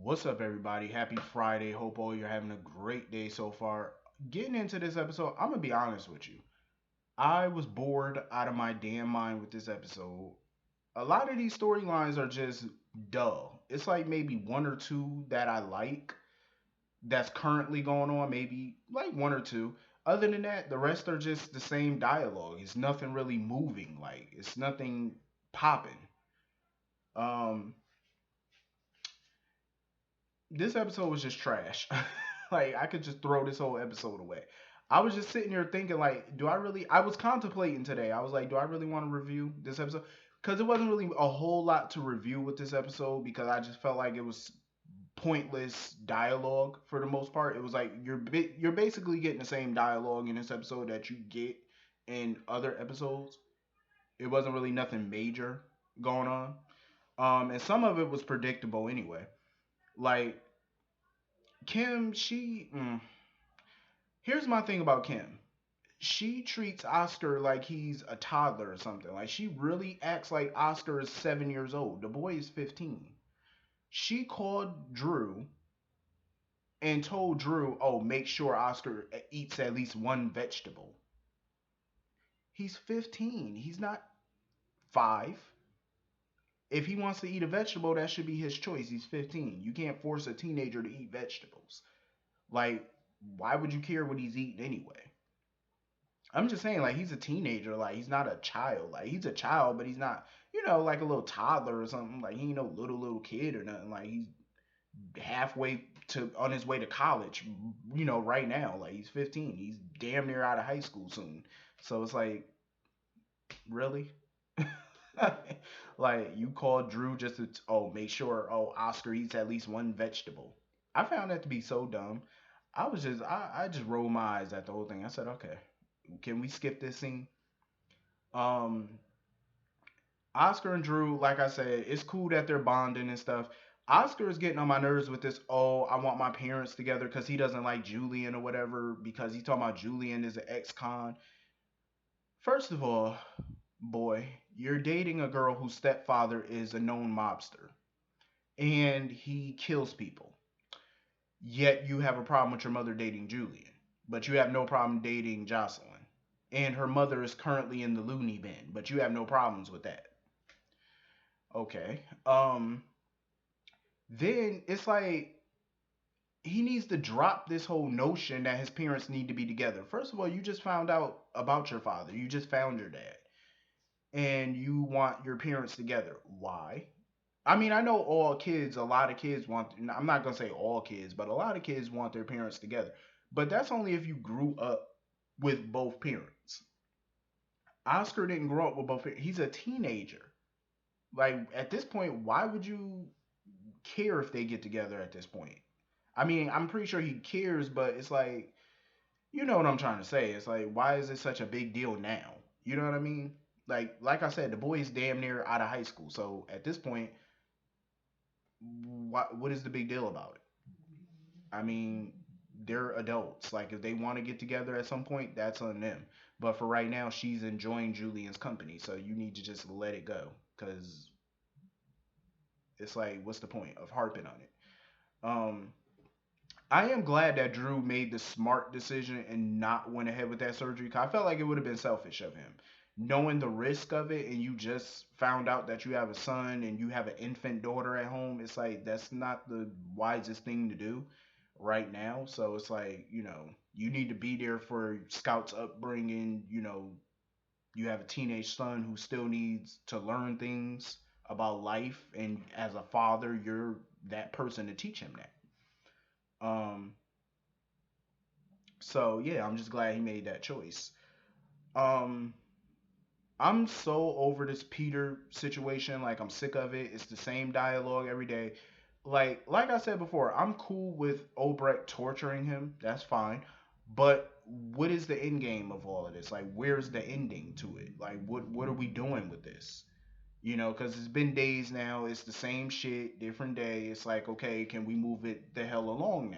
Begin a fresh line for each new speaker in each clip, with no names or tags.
What's up, everybody? Happy Friday. Hope all you're having a great day so far. Getting into this episode, I'm gonna be honest with you. I was bored out of my damn mind with this episode. A lot of these storylines are just dull. It's like maybe one or two that I like that's currently going on, maybe like one or two. Other than that, the rest are just the same dialogue. It's nothing really moving. Like it's nothing popping. Um, this episode was just trash. Like I could just throw this whole episode away. I was just sitting here thinking, like, do I really? I was contemplating today. I was like, do I really want to review this episode? Because it wasn't really a whole lot to review with this episode because I just felt like it was pointless dialogue for the most part. It was like you're basically getting the same dialogue in this episode that you get in other episodes. It wasn't really nothing major going on. And some of it was predictable anyway. Like Kim, here's my thing about Kim. She treats Oscar like he's a toddler or something. Like she really acts like Oscar is 7 years old. The boy is 15. She called Drew and told Drew, "Oh, make sure Oscar eats at least one vegetable." He's 15. He's not 5. If he wants to eat a vegetable, that should be his choice. He's 15. You can't force a teenager to eat vegetables. Like, why would you care what he's eating anyway? I'm just saying, like, he's a teenager. Like, he's not a child. Like, he's a child, but he's not, like a little toddler or something. Like, he ain't no little kid or nothing. Like, he's halfway to on his way to college, right now. Like, he's 15. He's damn near out of high school soon. So it's like, really? Like, you called Drew just to, make sure, Oscar eats at least one vegetable. I found that to be so dumb. I just rolled my eyes at the whole thing. I said, okay, can we skip this scene? Um, Oscar and Drew, like I said, it's cool that they're bonding and stuff. Oscar is getting on my nerves with this. Oh, I want my parents together because he doesn't like Julian or whatever because he's talking about Julian is an ex-con. First of all, boy, you're dating a girl whose stepfather is a known mobster and he kills people. Yet you have a problem with your mother dating Julian, but you have no problem dating Jocelyn. And her mother is currently in the loony bin, but you have no problems with that. Okay. Then it's like he needs to drop this whole notion that his parents need to be together. First of all, you just found out about your father. You just found your dad. And you want your parents together. Why? I mean, I know a lot of kids want, I'm not going to say all kids, but a lot of kids want their parents together. But that's only if you grew up with both parents. Oscar didn't grow up with both parents. He's a teenager. Like, at this point, why would you care if they get together at this point? I mean, I'm pretty sure he cares, but it's like, you know what I'm trying to say. It's like, why is it such a big deal now? You know what I mean? Like I said, the boy is damn near out of high school. So at this point, what is the big deal about it? I mean, they're adults. Like if they want to get together at some point, that's on them. But for right now, she's enjoying Julian's company, so you need to just let it go because it's like, what's the point of harping on it? Um, I am glad that Drew made the smart decision and not went ahead with that surgery. 'Cause I felt like it would have been selfish of him, knowing the risk of it, and you just found out that you have a son and you have an infant daughter at home. It's like that's not the wisest thing to do right now. So it's like you need to be there for Scout's upbringing. You have a teenage son who still needs to learn things about life, and as a father, you're that person to teach him that. Um, So yeah, I'm just glad he made that choice. Um, I'm so over this Peter situation. Like I'm sick of it. It's the same dialogue every day. Like I said before, I'm cool with Obrecht torturing him. That's fine. But what is the end game of all of this? Like where's the ending to it? Like what are we doing with this? Because it's been days now. It's the same shit, different day. It's like, okay, can we move it the hell along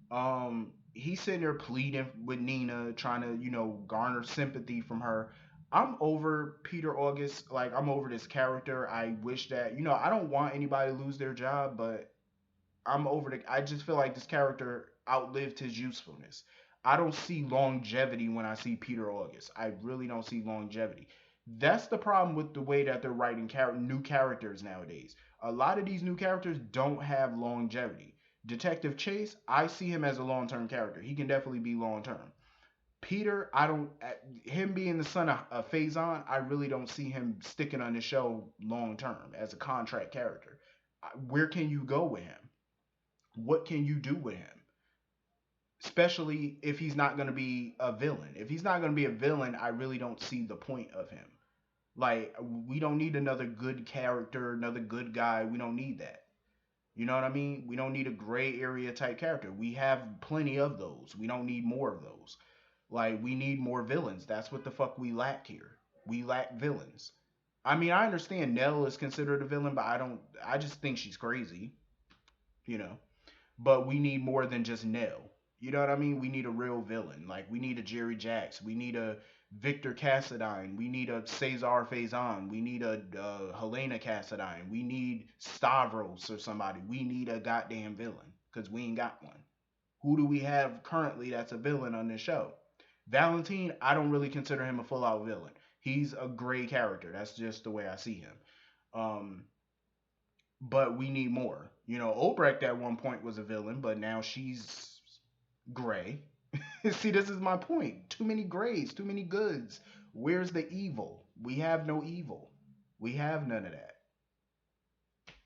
now? He's sitting there pleading with Nina, trying to, garner sympathy from her. I'm over Peter August. Like, I'm over this character. I wish that, I don't want anybody to lose their job, but I'm over the. I just feel like this character outlived his usefulness. I don't see longevity when I see Peter August. I really don't see longevity. That's the problem with the way that they're writing new characters nowadays. A lot of these new characters don't have longevity. Detective Chase, I see him as a long-term character. He can definitely be long-term. Peter, I don't. Him being the son of Faison, I really don't see him sticking on the show long-term as a contract character. Where can you go with him? What can you do with him? Especially if he's not going to be a villain. If he's not going to be a villain, I really don't see the point of him. Like, we don't need another good character, another good guy. We don't need that. You know what I mean? We don't need a gray area type character. We have plenty of those. We don't need more of those. Like, we need more villains. That's what the fuck we lack here. We lack villains. I mean, I understand Nell is considered a villain, but I don't. I just think she's crazy. You know. But we need more than just Nell. You know what I mean? We need a real villain. Like, we need a Jerry Jacks. We need a Victor Cassadine. We need a Cesar Faison. We need a Helena Cassadine. We need Stavros or somebody. We need a goddamn villain because we ain't got one. Who do we have currently that's a villain on this show? Valentine, I don't really consider him a full out villain. He's a gray character. That's just the way I see him. Um, but we need more. You know, Obrecht at one point was a villain, but now she's gray. See, this is my point. Too many grays, too many goods. Where's the evil? We have no evil. We have none of that.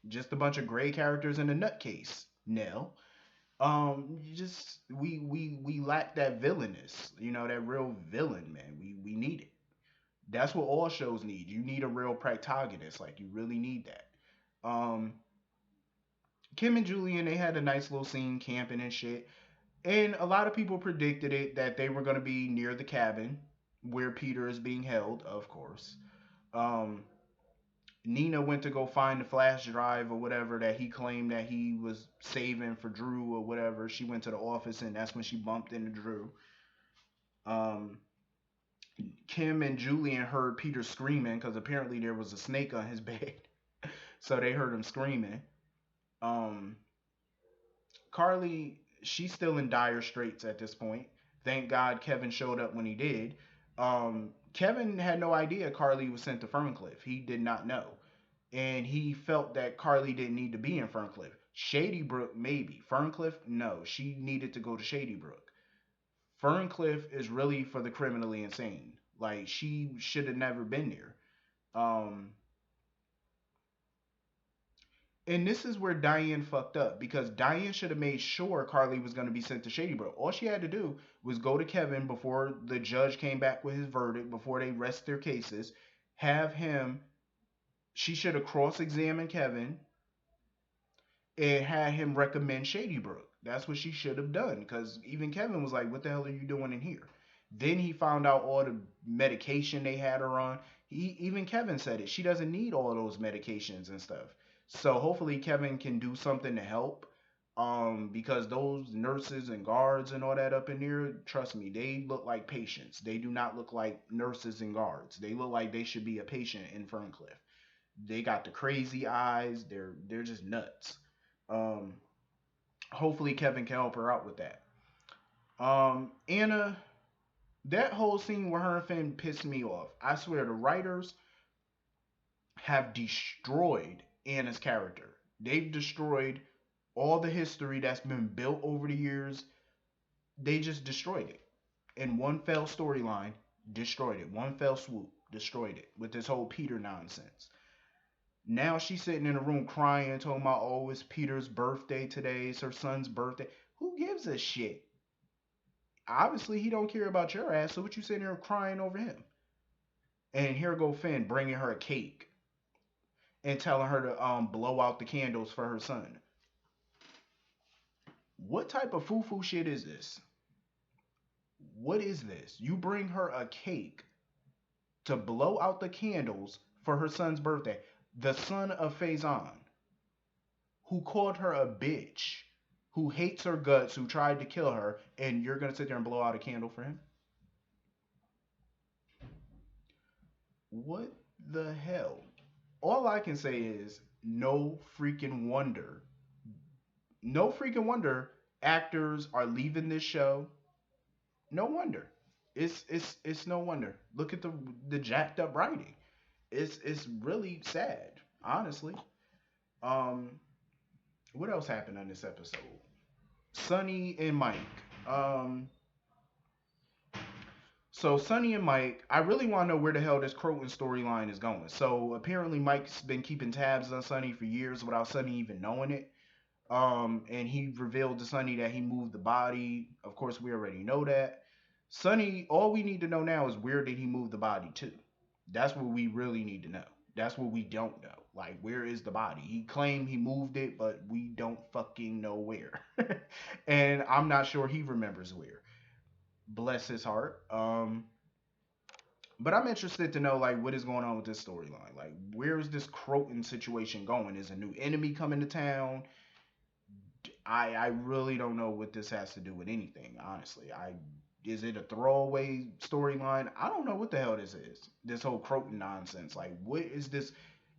Just a bunch of gray characters in a nutcase. Nell. Just we lack that villainous. You know, that real villain, man. We need it. That's what all shows need. You need a real protagonist. Like, you really need that. Um, Kim and Julian, they had a nice little scene camping and shit. And a lot of people predicted it that they were going to be near the cabin where Peter is being held, of course. Um, Nina went to go find the flash drive or whatever that he claimed that he was saving for Drew or whatever. She went to the office and that's when she bumped into Drew. Um, Kim and Julian heard Peter screaming because apparently there was a snake on his bed. So they heard him screaming. Um, Carly, she's still in dire straits at this point. Thank God Kevin showed up when he did. Kevin had no idea Carly was sent to Ferncliff. He did not know. And he felt that Carly didn't need to be in Ferncliff. Shadybrook, maybe. Ferncliff, no. She needed to go to Shadybrook. Ferncliff is really for the criminally insane. Like, she should have never been there. Um, And this is where Diane fucked up because Diane should have made sure Carly was going to be sent to Shadybrook. All she had to do was go to Kevin before the judge came back with his verdict, before they rest their cases, have him. She should have cross examined Kevin and had him recommend Shadybrook. That's what she should have done because even Kevin was like, "What the hell are you doing in here?" Then he found out all the medication they had her on. Even Kevin said it. She doesn't need all those medications and stuff. So hopefully Kevin can do something to help. Because those nurses and guards and all that up in there, trust me, they look like patients. They do not look like nurses and guards. They look like they should be a patient in Ferncliff. They got the crazy eyes. They're just nuts. Um, Hopefully Kevin can help her out with that. Anna, that whole scene with her and Finn pissed me off. I swear the writers have destroyed Anna's character. They've destroyed all the history that's been built over the years. They just destroyed it. In one fell storyline, destroyed it. One fell swoop, destroyed it with this whole Peter nonsense. Now she's sitting in a room crying, talking about, oh, it's Peter's birthday today. It's her son's birthday. Who gives a shit? Obviously, he don't care about your ass. So what you sitting here crying over him? And here go Finn bringing her a cake and telling her to blow out the candles for her son. What type of foo-foo shit is this? What is this? You bring her a cake to blow out the candles for her son's birthday. The son of Faison, who called her a bitch, who hates her guts, who tried to kill her, and you're gonna sit there and blow out a candle for him? What the hell? All I can say is no freaking wonder. no freaking wonder actors are leaving this show. No wonder. It's no wonder. Look at the jacked up writing. It's really sad, honestly. Um, what else happened on this episode? Sonny and Mike. Um, so Sonny and Mike, I really want to know where the hell this Croton storyline is going. So apparently Mike's been keeping tabs on Sonny for years without Sonny even knowing it. And he revealed to Sonny that he moved the body. Of course, we already know that. Sonny, all we need to know now is where did he move the body to? That's what we really need to know. That's what we don't know. Like, where is the body? He claimed he moved it, but we don't fucking know where. And I'm not sure he remembers where. Bless his heart. But I'm interested to know like what is going on with this storyline. Like, where is this Croton situation going? Is a new enemy coming to town? I really don't know what this has to do with anything. Honestly, I is it a throwaway storyline? I don't know what the hell this is. This whole Croton nonsense. Like, what is this?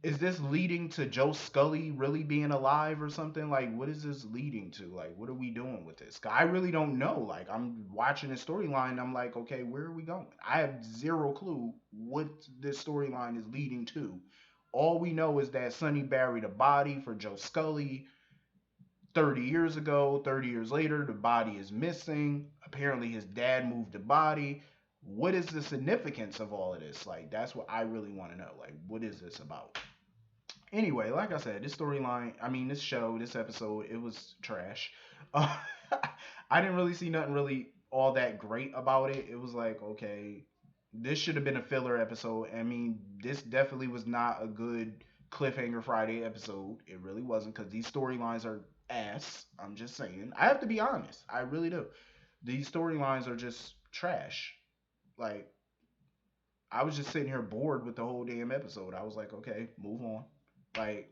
Is this leading to Joe Scully really being alive or something? Like, what is this leading to? Like, what are we doing with this? I really don't know. Like, I'm watching the storyline. I'm like, okay, where are we going? I have zero clue what this storyline is leading to. All we know is that Sonny buried a body for Joe Scully 30 years ago. 30 years later, the body is missing. Apparently, his dad moved the body. What is the significance of all of this? Like, that's what I really want to know. Like, what is this about? Anyway, like I said, this storyline, I mean, this show, this episode, it was trash. Uh, I didn't really see nothing really all that great about it. It was like, okay, this should have been a filler episode. I mean, this definitely was not a good Cliffhanger Friday episode. It really wasn't because these storylines are ass. I'm just saying. I have to be honest. I really do. These storylines are just trash. Like, I was just sitting here bored with the whole damn episode. I was like, okay, move on. Like,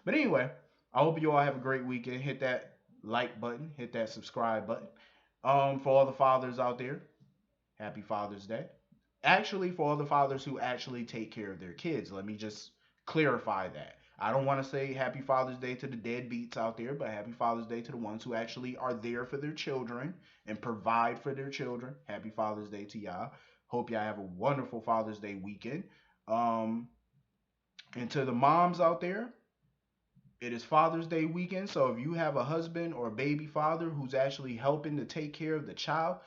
but anyway, I hope you all have a great weekend. Hit that like button, hit that subscribe button. For all the fathers out there, happy Father's Day. Actually, for all the fathers who actually take care of their kids, let me just clarify that. I don't want to say happy Father's Day to the deadbeats out there, but happy Father's Day to the ones who actually are there for their children and provide for their children. Happy Father's Day to y'all. Hope y'all have a wonderful Father's Day weekend. Um, and to the moms out there, it is Father's Day weekend, so if you have a husband or a baby father who's actually helping to take care of the child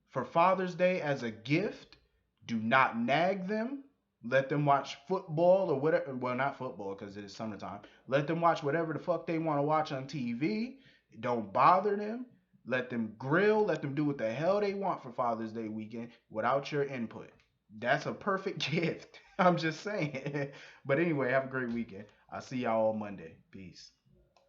for Father's Day as a gift, do not nag them. Let them watch football or whatever. Well, not football because it is summertime. Let them watch whatever the fuck they want to watch on TV. Don't bother them. Let them grill. Let them do what the hell they want for Father's Day weekend without your input. That's a perfect gift. I'm just saying. But anyway, have a great weekend. I'll see y'all on Monday. Peace.